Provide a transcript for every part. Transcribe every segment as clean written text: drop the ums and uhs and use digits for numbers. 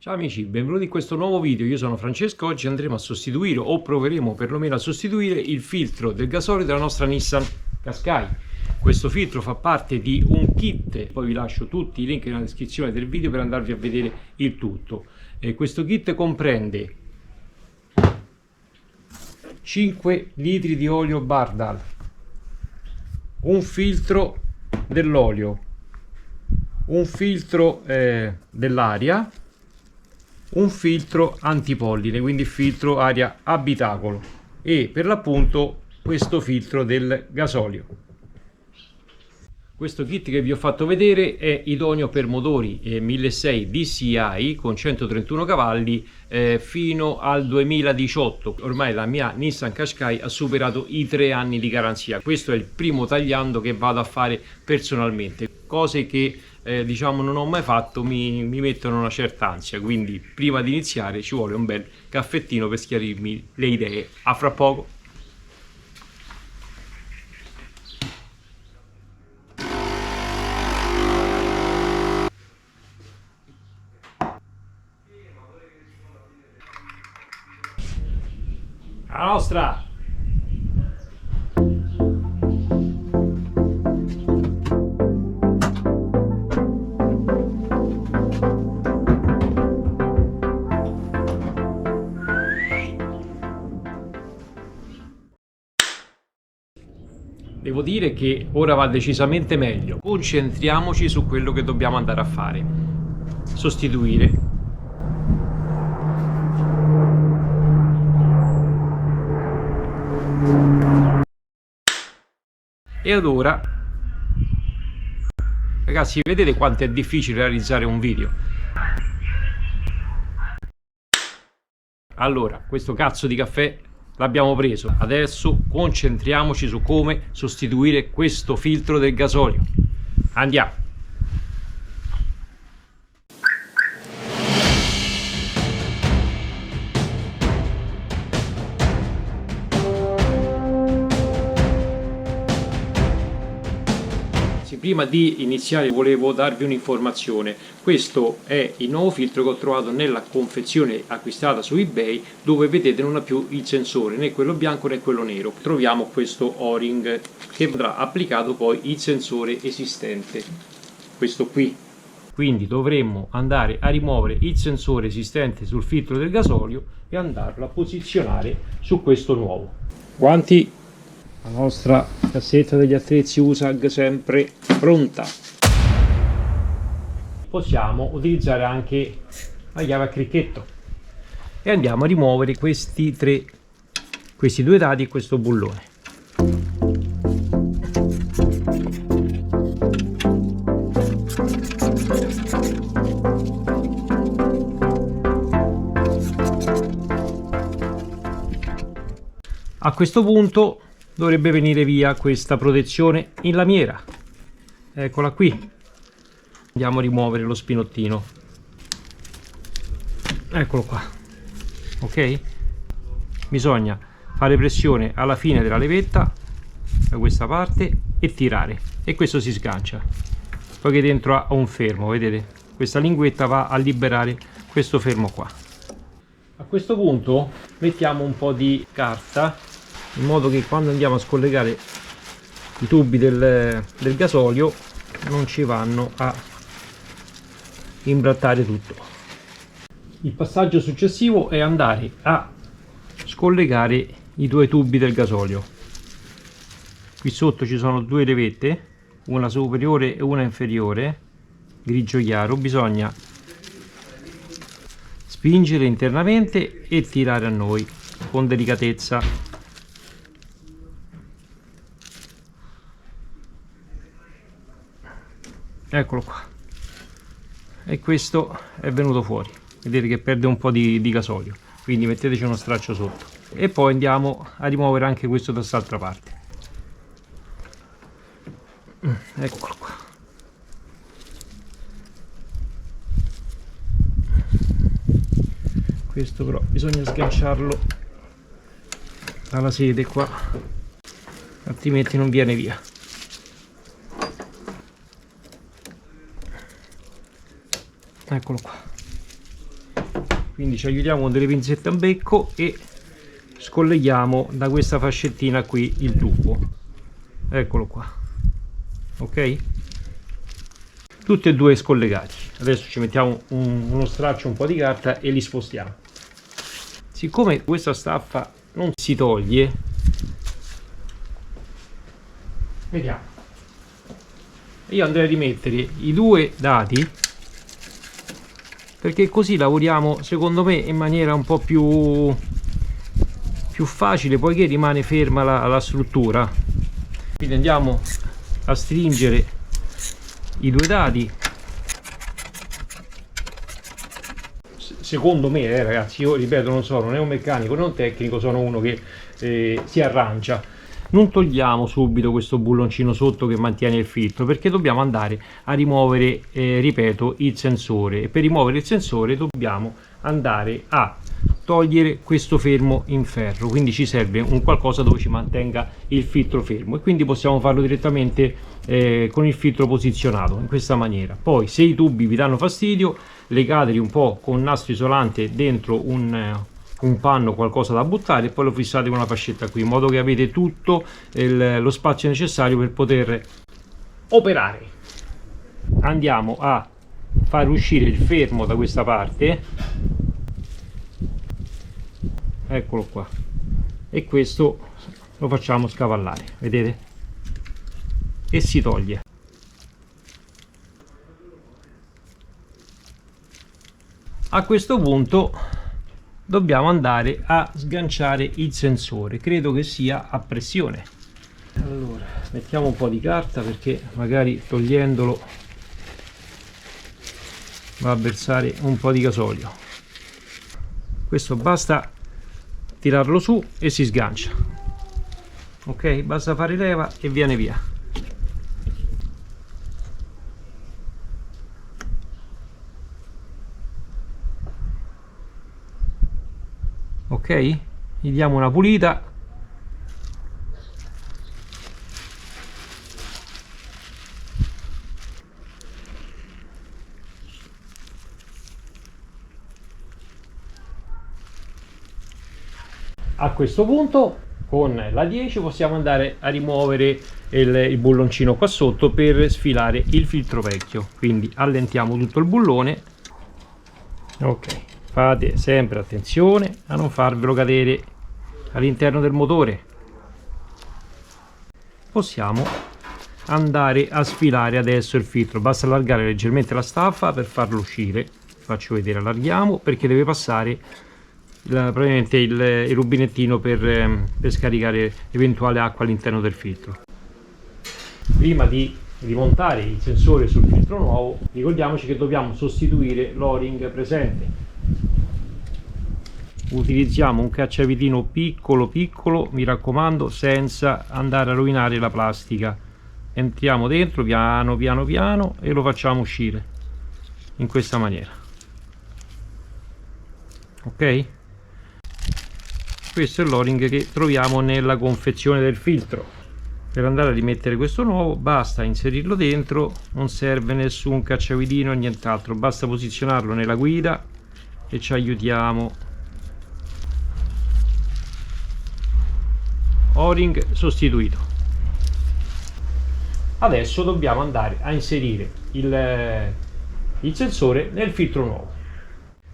Ciao amici, benvenuti in questo nuovo video. Io sono Francesco. Oggi andremo a sostituire, o proveremo perlomeno a sostituire, il filtro del gasolio della nostra Nissan Qashqai. Questo filtro fa parte di un kit, poi vi lascio tutti i link nella descrizione del video per andarvi a vedere il tutto. Questo kit comprende 5 litri di olio Bardal, un filtro dell'olio, un filtro dell'aria, un filtro antipolline, quindi filtro aria abitacolo, e per l'appunto questo filtro del gasolio. Questo kit che vi ho fatto vedere è idoneo per motori 1600 DCI con 131 cavalli fino al 2018. Ormai la mia Nissan Qashqai ha superato i 3 anni di garanzia. Questo è il primo tagliando che vado a fare personalmente. Cose che diciamo non ho mai fatto mi mettono una certa ansia, quindi prima di iniziare ci vuole un bel caffettino per schiarirmi le idee. A fra poco. La nostra! Devo dire che ora va decisamente meglio. Concentriamoci su quello che dobbiamo andare a fare. Sostituire. E allora, ragazzi, vedete quanto è difficile realizzare un video? Allora, questo cazzo di caffè l'abbiamo preso. Adesso concentriamoci su come sostituire questo filtro del gasolio. Andiamo! Prima di iniziare volevo darvi un'informazione. Questo è il nuovo filtro che ho trovato nella confezione acquistata su eBay, dove vedete non ha più il sensore, né quello bianco né quello nero. Troviamo questo O-ring che vedrà applicato poi il sensore esistente, questo qui. Quindi dovremmo andare a rimuovere il sensore esistente sul filtro del gasolio e andarlo a posizionare su questo nuovo. Guanti. La nostra cassetta degli attrezzi USAG sempre pronta. Possiamo utilizzare anche la chiave a cricchetto e andiamo a rimuovere questi due dadi e questo bullone. A questo punto dovrebbe venire via questa protezione in lamiera, eccola qui. Andiamo a rimuovere lo spinottino, eccolo qua. Ok, bisogna fare pressione alla fine della levetta da questa parte e tirare, e questo si sgancia, poiché dentro ha un fermo, vedete, questa linguetta va a liberare questo fermo qua. A questo punto mettiamo un po' di carta, in modo che quando andiamo a scollegare i tubi del gasolio non ci vanno a imbrattare tutto. Il passaggio successivo è andare a scollegare i due tubi del gasolio. Qui sotto ci sono due levette, una superiore e una inferiore, grigio chiaro. Bisogna spingere internamente e tirare a noi con delicatezza. Eccolo qua, e questo è venuto fuori, vedete che perde un po' di gasolio, quindi metteteci uno straccio sotto. E poi andiamo a rimuovere anche questo da quest'altra parte. Eccolo qua. Questo però bisogna sganciarlo dalla sede qua, altrimenti non viene via. Eccolo qua. quindi ci aiutiamo con delle pinzette a becco e scolleghiamo da questa fascettina qui il tubo, eccolo qua, ok, tutti e due scollegati. Adesso ci mettiamo uno straccio, un po' di carta e li spostiamo. Siccome questa staffa non si toglie, vediamo, io andrei a rimettere i due dati, perché così lavoriamo secondo me in maniera un po' più facile, poiché rimane ferma la struttura. Quindi andiamo a stringere i due dadi. Secondo me, ragazzi, io ripeto, non sono né un meccanico né un tecnico, sono uno che si arrangia. Non togliamo subito questo bulloncino sotto che mantiene il filtro, perché dobbiamo andare a rimuovere, ripeto, il sensore, e per rimuovere il sensore dobbiamo andare a togliere questo fermo in ferro, quindi ci serve un qualcosa dove ci mantenga il filtro fermo, e quindi possiamo farlo direttamente con il filtro posizionato in questa maniera. Poi, se i tubi vi danno fastidio, legateli un po' con nastro isolante dentro un panno, qualcosa da buttare, e poi lo fissate con una fascetta qui, in modo che avete tutto lo spazio necessario per poter operare. Andiamo a far uscire il fermo da questa parte, eccolo qua, e questo lo facciamo scavallare, vedete, e si toglie. A questo punto dobbiamo andare a sganciare il sensore, credo che sia a pressione. Allora, mettiamo un po' di carta, perché magari togliendolo va a versare un po' di gasolio. Questo basta tirarlo su e si sgancia, ok, basta fare leva e viene via. Ok, gli diamo una pulita. A questo punto con la 10 possiamo andare a rimuovere il bulloncino qua sotto per sfilare il filtro vecchio, quindi allentiamo tutto il bullone, ok. Fate sempre attenzione a non farvelo cadere all'interno del motore. Possiamo andare a sfilare adesso il filtro, basta allargare leggermente la staffa per farlo uscire. Faccio vedere, allarghiamo perché deve passare praticamente il rubinettino per scaricare eventuale acqua all'interno del filtro. Prima di rimontare il sensore sul filtro nuovo, ricordiamoci che dobbiamo sostituire l'o-ring presente. Utilizziamo un cacciavitino piccolo, mi raccomando, senza andare a rovinare la plastica. Entriamo dentro piano e lo facciamo uscire in questa maniera, ok. Questo è l'o-ring che troviamo nella confezione del filtro. Per andare a rimettere questo nuovo basta inserirlo dentro, non serve nessun cacciavitino, nient'altro, basta posizionarlo nella guida e ci aiutiamo. O-ring sostituito. Adesso dobbiamo andare a inserire il sensore nel filtro nuovo,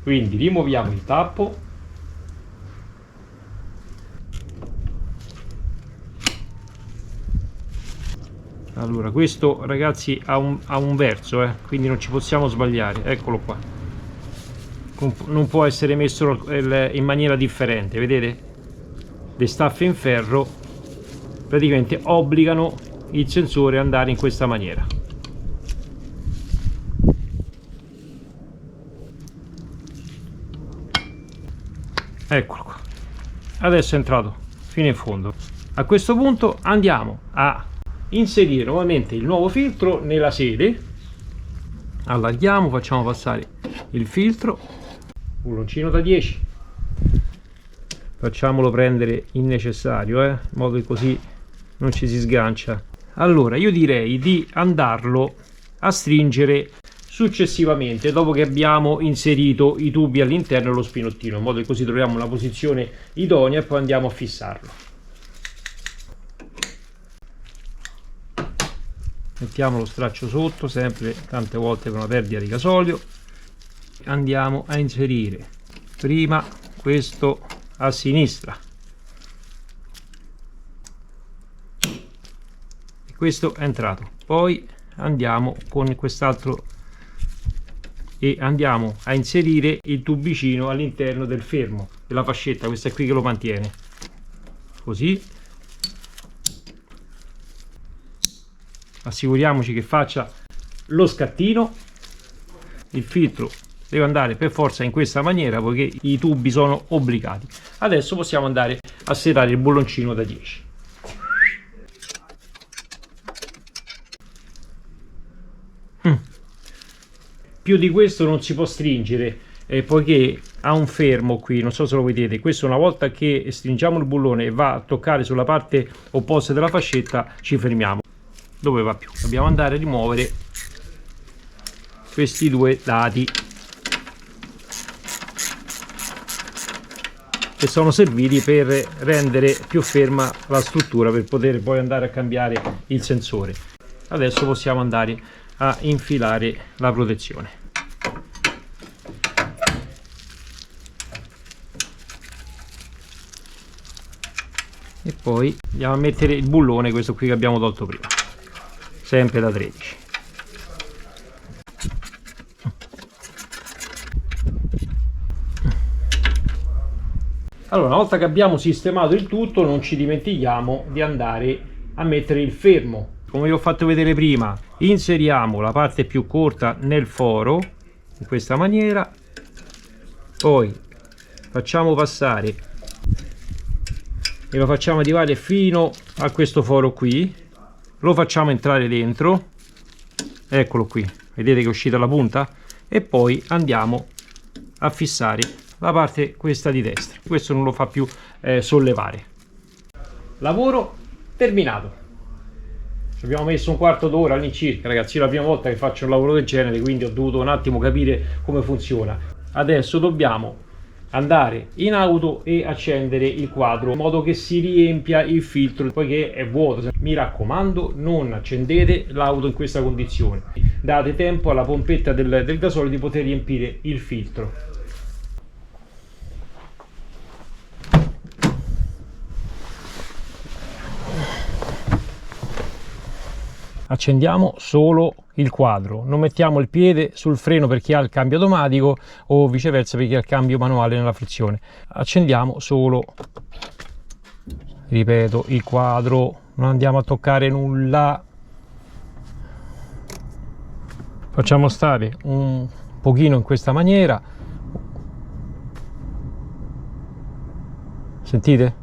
quindi rimuoviamo il tappo, allora questo, ragazzi, ha un verso, quindi non ci possiamo sbagliare, eccolo qua, non può essere messo in maniera differente, vedete? Le staffe in ferro praticamente obbligano il sensore ad andare in questa maniera. Eccolo qua, adesso è entrato fino in fondo. A questo punto andiamo a inserire nuovamente il nuovo filtro nella sede, allarghiamo, facciamo passare il filtro, bulloncino da 10, facciamolo prendere il necessario, in modo che così non ci si sgancia. Allora io direi di andarlo a stringere successivamente, dopo che abbiamo inserito i tubi all'interno dello spinottino, in modo che così troviamo una posizione idonea e poi andiamo a fissarlo. Mettiamo lo straccio sotto, sempre tante volte con una perdita di gasolio. Andiamo a inserire prima questo a sinistra e questo è entrato, poi andiamo con quest'altro e andiamo a inserire il tubicino all'interno del fermo della fascetta, questa è qui che lo mantiene, così. Assicuriamoci che faccia lo scattino. Il filtro deve andare per forza in questa maniera poiché i tubi sono obbligati. Adesso possiamo andare a serrare il bulloncino da 10. Più di questo non si può stringere poiché ha un fermo qui, non so se lo vedete. Questo, una volta che stringiamo il bullone e va a toccare sulla parte opposta della fascetta, ci fermiamo. Dove va più? Dobbiamo andare a rimuovere questi due lati che sono serviti per rendere più ferma la struttura, per poter poi andare a cambiare il sensore. Adesso possiamo andare a infilare la protezione. E poi andiamo a mettere il bullone, questo qui che abbiamo tolto prima, sempre da 13. Allora, una volta che abbiamo sistemato il tutto, non ci dimentichiamo di andare a mettere il fermo. Come vi ho fatto vedere prima, inseriamo la parte più corta nel foro in questa maniera, poi facciamo passare e lo facciamo arrivare fino a questo foro qui, lo facciamo entrare dentro, eccolo qui, vedete che è uscita la punta, e poi andiamo a fissare la parte questa di destra. Questo non lo fa più sollevare. Lavoro terminato. Ci abbiamo messo un quarto d'ora all'incirca, ragazzi. È la prima volta che faccio un lavoro del genere, quindi ho dovuto un attimo capire come funziona. Adesso dobbiamo andare in auto e accendere il quadro in modo che si riempia il filtro, poiché è vuoto. Mi raccomando, non accendete l'auto in questa condizione, date tempo alla pompetta del gasolio di poter riempire il filtro. Accendiamo solo il quadro, non mettiamo il piede sul freno per chi ha il cambio automatico o viceversa per chi ha il cambio manuale nella frizione. Accendiamo solo, ripeto, il quadro, non andiamo a toccare nulla. Facciamo stare un pochino in questa maniera, sentite?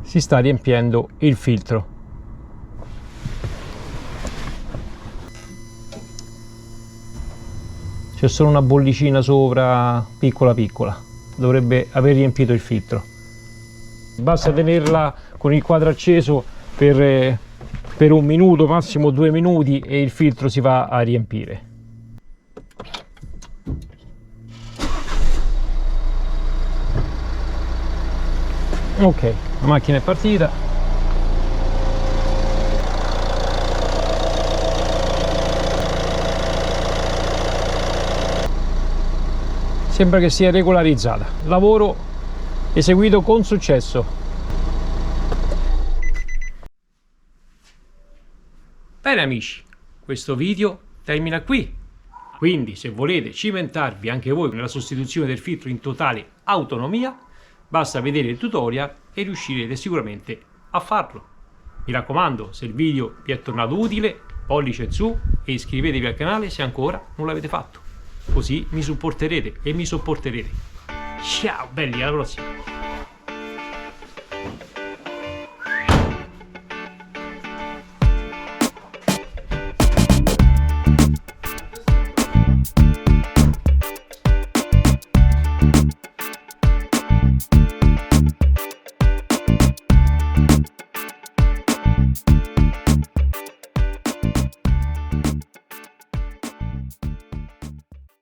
Si sta riempiendo il filtro. C'è solo una bollicina sopra, piccola piccola, dovrebbe aver riempito il filtro. Basta tenerla con il quadro acceso per 1 minuto, massimo 2 minuti, e il filtro si va a riempire. Ok, la macchina è partita. Sembra che sia regolarizzata. Lavoro eseguito con successo. Bene amici, questo video termina qui. Quindi se volete cimentarvi anche voi nella sostituzione del filtro in totale autonomia, basta vedere il tutorial e riuscirete sicuramente a farlo. Mi raccomando, se il video vi è tornato utile, pollice su e iscrivetevi al canale se ancora non l'avete fatto. Così mi supporterete e mi sopporterete. Ciao belli, alla prossima!